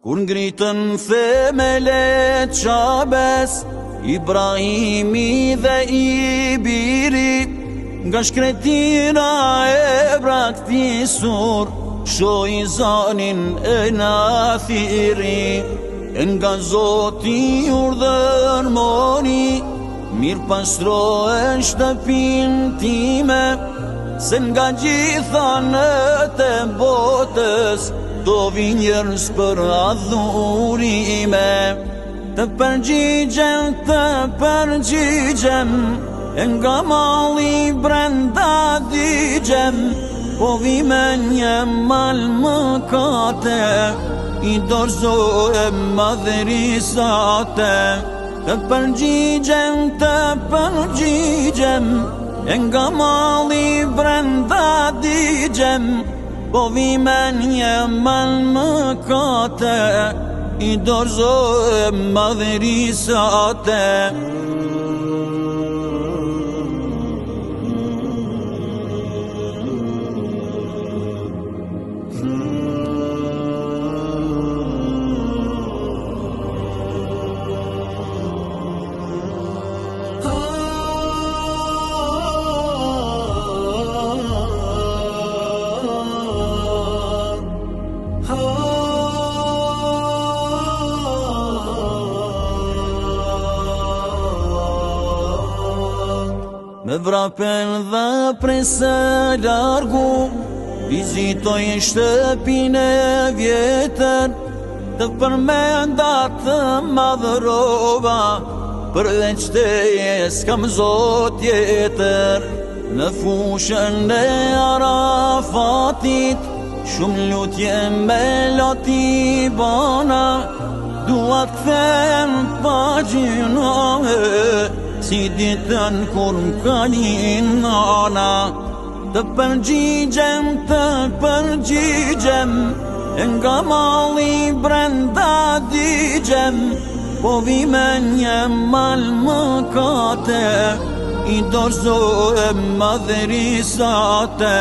Kur ngritën themelet Qabes, Ibrahimi dhe Ibiri, nga shkretira e braktisur, shoi zanin e nathiri. E nga Zoti urdhër moni, mirë pastro e shtëpin time, se nga gjitha nëtë e botës, do vi njerëz për adhurime. Të përgjigjem, e nga malli brenda digjem, po vi me një mal mëkate, i dorëzohem madhërisate. Të përgjigjem, e nga malli brenda digjem, po vi me një mal mëkate, i dorëzohem madhërisate. Me vrapen dhe presë largu, vizitoj shtëpin e vjetër, të përmendat të madhërova, përveç teje s'kam zot tjetër. Në fushën e Arafatit, shumë lutje me loti bana, dua t'them pa gjinohe, si ditën kur m'kalin nana. Të përgjigjem, e nga malli brenda digjem, po vi me një mal mëkate, i dorëzohem madhërisate.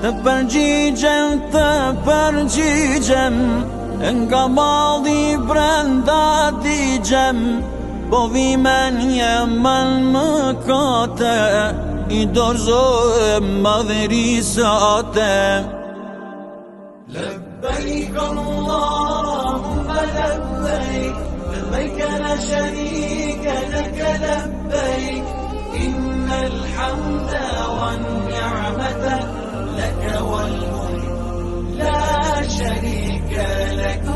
Të përgjigjem, e nga malli brenda digjem, po vi me një mal mëkate, i dorëzohem madhërisate. لبيك اللهم لبيك لبيك لا شريك لك لبيك إن الحمد والنعمة لك والملك لا شريك لك.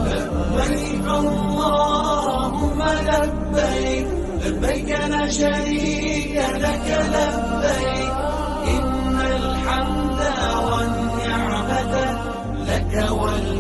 لبيك اللهم لبيك لبيك لا شريك لك لبيك إن الحمد والنعمة لك والملك